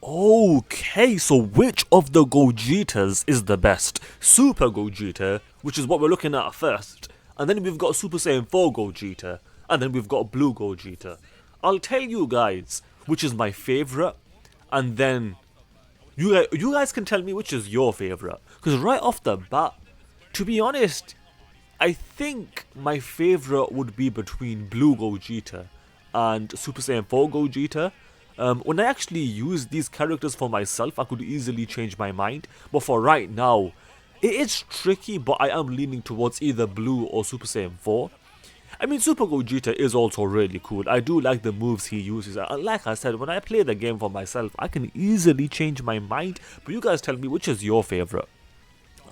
Okay, so which of the Gogetas is the best? Super Gogeta, which is what we're looking at first, and then we've got Super Saiyan 4 Gogeta, and then we've got Blue Gogeta. I'll tell you guys which is my favorite, and then you guys can tell me which is your favorite. Because right off the bat, to be honest, I think my favorite would be between Blue Gogeta and Super Saiyan 4 Gogeta. When I actually use these characters for myself, I could easily change my mind. But for right now, it is tricky, but I am leaning towards either Blue or Super Saiyan 4. I mean, Super Gogeta is also really cool. I do like the moves he uses. And like I said, when I play the game for myself, I can easily change my mind. But you guys tell me which is your favorite.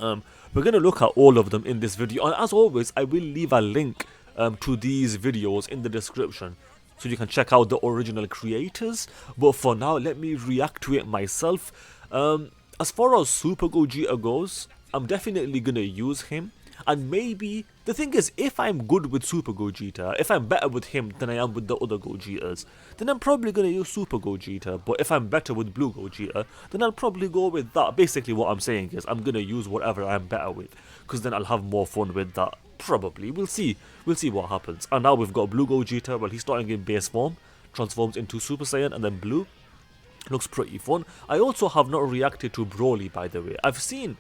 We're going to look at all of them in this video. And as always, I will leave a link to these videos in the description, so you can check out the original creators. But for now, let me react to it myself. As far as Super Gogeta goes, I'm definitely going to use him. And maybe, the thing is, if I'm good with Super Gogeta, if I'm better with him than I am with the other Gogetas, then I'm probably going to use Super Gogeta. But if I'm better with Blue Gogeta, then I'll probably go with that. Basically what I'm saying is, I'm going to use whatever I'm better with, because then I'll have more fun with that. Probably. We'll see what happens. And now we've got Blue Gogeta. Well, he's starting in base form, transforms into Super Saiyan, and then Blue. Looks pretty fun. I also have not reacted to Broly, by the way. I've seen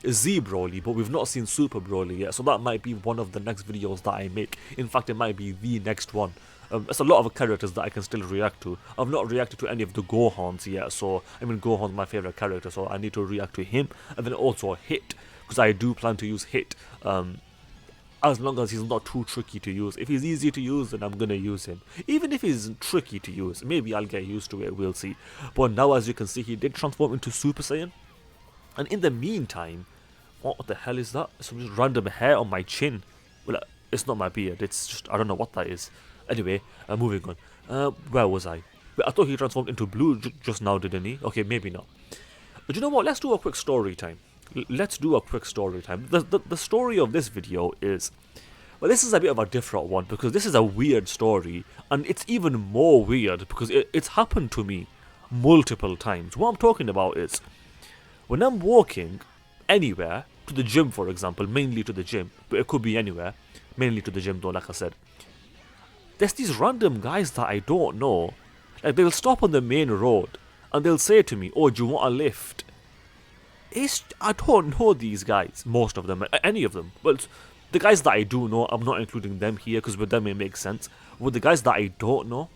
Z Broly, but we've not seen Super Broly yet, so that might be one of the next videos that I make. In fact, it might be the next one. There's a lot of characters that I can still react to. I've not reacted to any of the Gohans yet, so I mean, Gohan's my favorite character, so I need to react to him. And then also Hit, because I do plan to use Hit, as long as he's not too tricky to use. If he's easy to use, then I'm gonna use him. Even if he's tricky to use, maybe I'll get used to it, we'll see. But now, as you can see, he did transform into Super Saiyan. And in the meantime, what the hell is that? Some just random hair on my chin. Well, it's not my beard, it's just, I don't know what that is. Anyway, moving on. Where was I? I thought he transformed into Blue just now, didn't he? Okay, maybe not. But you know what, let's do a quick story time. Let's do a quick story time. The story of this video is, well, this is a bit of a different one, because this is a weird story, and it's even more weird because it's happened to me multiple times. What I'm talking about is, when I'm walking anywhere, to the gym for example, mainly to the gym, but it could be anywhere, mainly to the gym though, like I said, there's these random guys that I don't know, like they'll stop on the main road, and they'll say to me, oh, do you want a lift? I don't know these guys, most of them, any of them. Well, the guys that I do know, I'm not including them here, because with them it makes sense. With the guys that I don't know,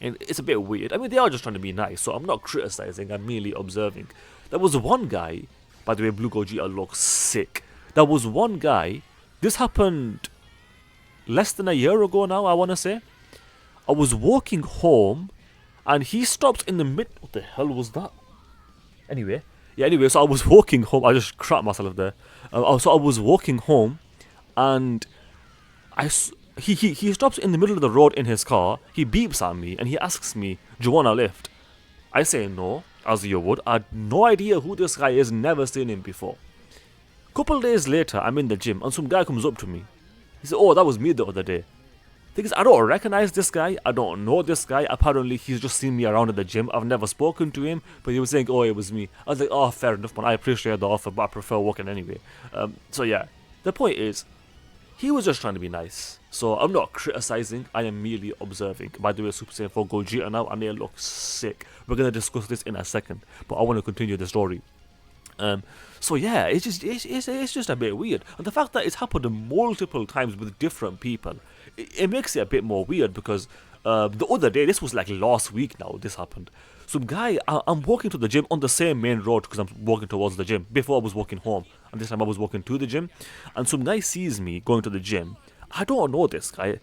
and it's a bit weird. I mean, they are just trying to be nice, so I'm not criticizing, I'm merely observing. There was one guy, by the way, Blue Gogeta looks sick. There was one guy, this happened less than a year ago now, I want to say. I was walking home, and he stopped in the mid... What the hell was that? Anyway, so I was walking home. I just crapped myself there. So I was walking home, and he stops in the middle of the road in his car. He beeps at me, and he asks me, do you want a lift? I say no, as you would. I had no idea who this guy is, never seen him before. Couple days later, I'm in the gym, and some guy comes up to me. He said, oh, that was me the other day. Thing is, I don't recognize this guy, I don't know this guy. Apparently he's just seen me around at the gym. I've never spoken to him, but he was saying, oh, it was me. I was like, oh, fair enough, man, I appreciate the offer, but I prefer walking anyway. So yeah, the point is, he was just trying to be nice. So I'm not criticizing, I am merely observing. By the way, Super Saiyan 4 Gogeta now, and they look sick. We're going to discuss this in a second, but I want to continue the story. So yeah, it's just a bit weird. And the fact that it's happened multiple times with different people, it makes it a bit more weird, because the other day, this was like last week now, this happened. Some guy, I'm walking to the gym on the same main road, because I'm walking towards the gym. Before I was walking home, and this time I was walking to the gym, and some guy sees me going to the gym. I don't know this guy,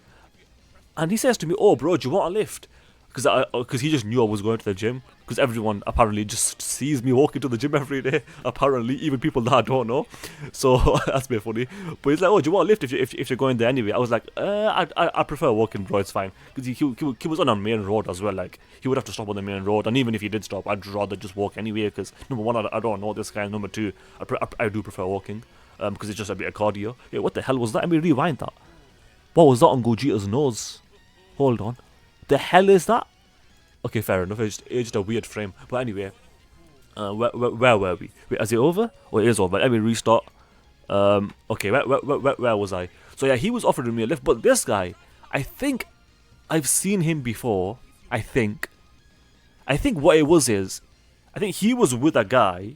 and he says to me, oh bro, do you want a lift? Because he just knew I was going to the gym, because everyone apparently just sees me walking to the gym every day, apparently, even people that I don't know. So that's a bit funny. But he's like, oh, do you want a lift if you're going there anyway? I was like, I prefer walking, bro, it's fine. Because he was on a main road as well, like, he would have to stop on the main road, and even if he did stop, I'd rather just walk anyway, because number one, I don't know this guy, and number two, I do prefer walking, because it's just a bit of cardio. Yeah, what the hell was that? Let me rewind that. What was that on Gogeta's nose? Hold on. The hell is that? Okay, fair enough. It's just a weird frame. But anyway, where were we? Wait, is it over? Oh, it is over. Let me restart. Okay, where was I? So yeah, he was offering me a lift, but this guy, I think I've seen him before. I think what it was is, I think he was with a guy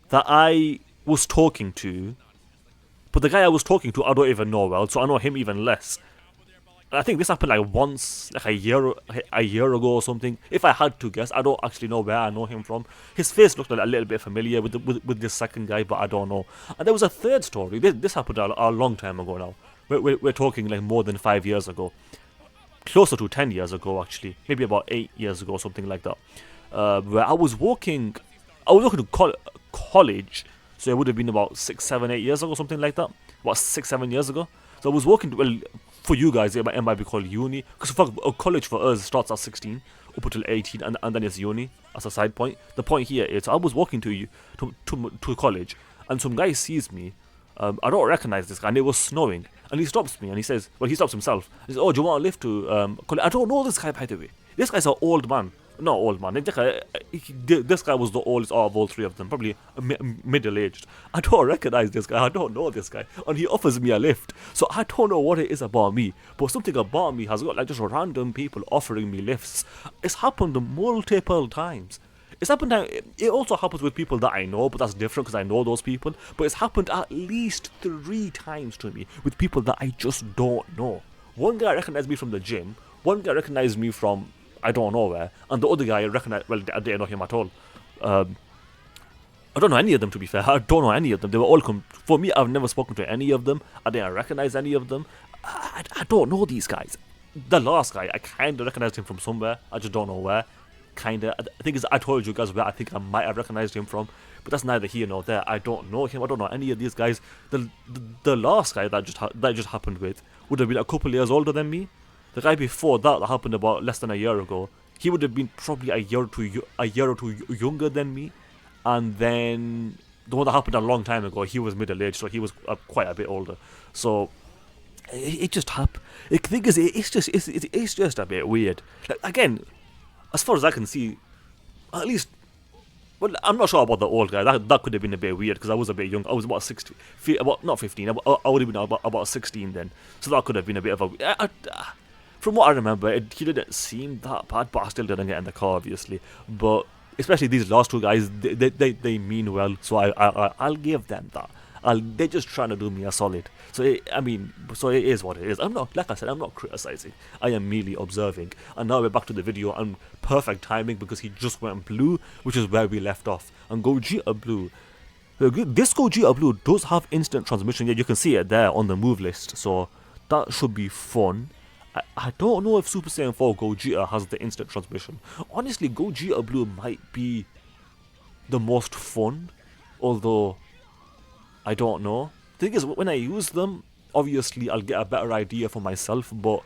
that I was talking to, but the guy I was talking to I don't even know well, so I know him even less. I think this happened like once, like a year ago or something. If I had to guess, I don't actually know where I know him from. His face looked a little bit familiar with this second guy, but I don't know. And there was a third story. This happened a long time ago now. We're talking like more than 5 years ago, closer to 10 years ago actually, maybe about 8 years ago, something like that. Where I was walking to college, so it would have been about 6, 7, 8 years ago, something like that. About 6, 7 years ago. So I was walking. Well, for you guys, it might be called uni, because college for us starts at 16 up until 18, and then it's uni as a side point. The point here is, I was walking to college, and some guy sees me. I don't recognize this guy, and it was snowing, and he stops me, and he says, well, he stops himself. He says, oh, do you want a lift to college? I don't know this guy, by the way. This guy's an old man. Not old man. This guy was the oldest out of all three of them, probably middle-aged. I don't recognize this guy. I don't know this guy, and he offers me a lift. So I don't know what it is about me, but something about me has got like just random people offering me lifts. It's happened multiple times. It also happens with people that I know, but that's different because I know those people. But it's happened at least 3 times to me with people that I just don't know. One guy recognized me from the gym. One guy recognized me from I don't know where, and the other guy I didn't know him at all. I don't know any of them, to be fair. I don't know any of them. They were all for me, I've never spoken to any of them. I didn't recognize any of them. I don't know these guys. The last guy, I kind of recognized him from somewhere. I just don't know where. Kinda. I think I told you guys where I think I might have recognized him from, but that's neither here nor there. I don't know him. I don't know any of these guys. The last guy that just happened with would have been a couple years older than me. The guy before that happened about less than a year ago. He would have been probably a year or two younger than me. And then the one that happened a long time ago, he was middle-aged, so he was quite a bit older. So it just happened. The thing is, it's just a bit weird. Like, again, as far as I can see, at least, well, I'm not sure about the old guy. That could have been a bit weird because I was a bit young. I was about 16, not 15. I would have been about 16 then. So that could have been a bit of a. From what I remember, he didn't seem that bad, but I still didn't get in the car, obviously. But especially these last two guys, they mean well, so I'll give them that. They're just trying to do me a solid. So it is what it is. I'm not, like I said, I'm not criticizing. I am merely observing. And now we're back to the video, and perfect timing because he just went blue, which is where we left off. And Gogeta blue. This Gogeta blue does have instant transmission. Yeah, you can see it there on the move list. So that should be fun. I don't know if Super Saiyan 4 Gogeta has the instant transmission. Honestly, Gogeta Blue might be the most fun, although I don't know. The thing is, when I use them, obviously I'll get a better idea for myself, but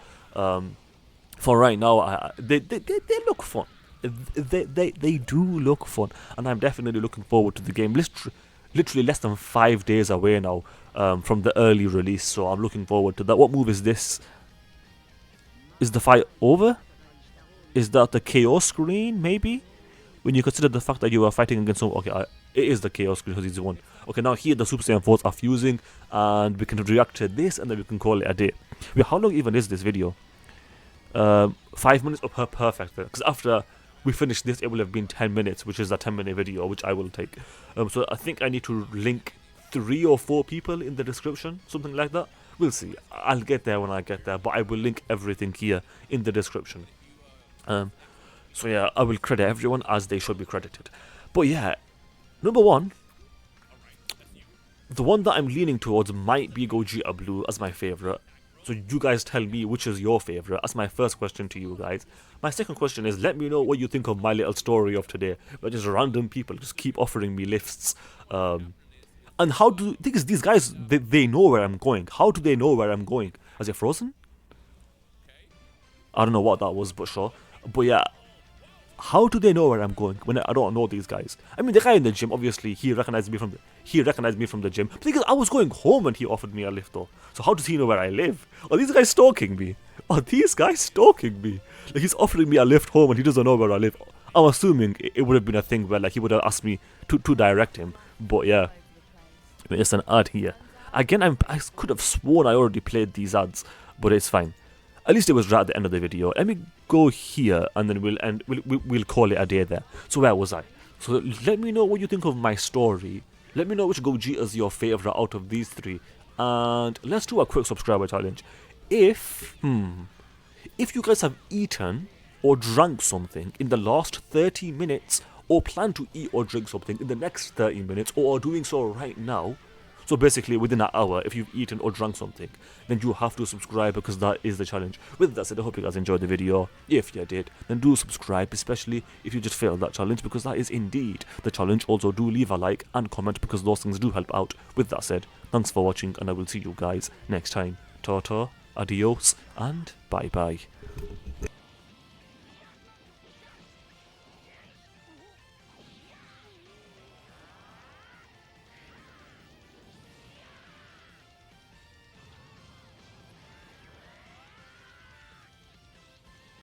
for right now, they look fun. They do look fun, and I'm definitely looking forward to the game. Literally less than 5 days away now from the early release, so I'm looking forward to that. What move is this? Is the fight over? Is that the KO screen, maybe? When you consider the fact that you are fighting against someone... Okay, it is the KO screen because he's the one. Okay, now here the Super Saiyan 4s are fusing, and we can react to this, and then we can call it a day. Wait, how long even is this video? 5 minutes? Oh, perfect. Because after we finish this, it will have been 10 minutes, which is a 10-minute video, which I will take. So I think I need to link 3 or 4 people in the description, something like that. We'll see. I'll get there when I get there, but I will link everything here in the description. So yeah, I will credit everyone as they should be credited. But yeah, number 1, the one that I'm leaning towards might be Gogeta Blue as my favourite. So you guys tell me which is your favourite. That's my first question to you guys. My second question is, let me know what you think of my little story of today, where just random people just keep offering me lifts. And how do... Because these guys, they know where I'm going. How do they know where I'm going? Is it frozen? I don't know what that was, but sure. But yeah, how do they know where I'm going when I don't know these guys? I mean, the guy in the gym, obviously, he recognized me from the gym. But because I was going home and he offered me a lift, though. So how does he know where I live? Are these guys stalking me? Like, he's offering me a lift home and he doesn't know where I live. I'm assuming it would have been a thing where, like, he would have asked me to direct him. But yeah, it's an ad here. Again, I could have sworn I already played these ads, but it's fine. At least it was right at the end of the video. Let me go here and then we'll call it a day there. So where was I? So let me know what you think of my story. Let me know which Gogeta is your favourite out of these three. And let's do a quick subscriber challenge. If you guys have eaten or drank something in the last 30 minutes, or plan to eat or drink something in the next 30 minutes, or are doing so right now, so basically within an hour, if you've eaten or drunk something, then you have to subscribe, because that is the challenge. With that said, I hope you guys enjoyed the video. If you did, then do subscribe, especially if you just failed that challenge, because that is indeed the challenge. Also, do leave a like and comment, because those things do help out. With that said, thanks for watching, and I will see you guys next time. Ta-ta, adios, and bye-bye.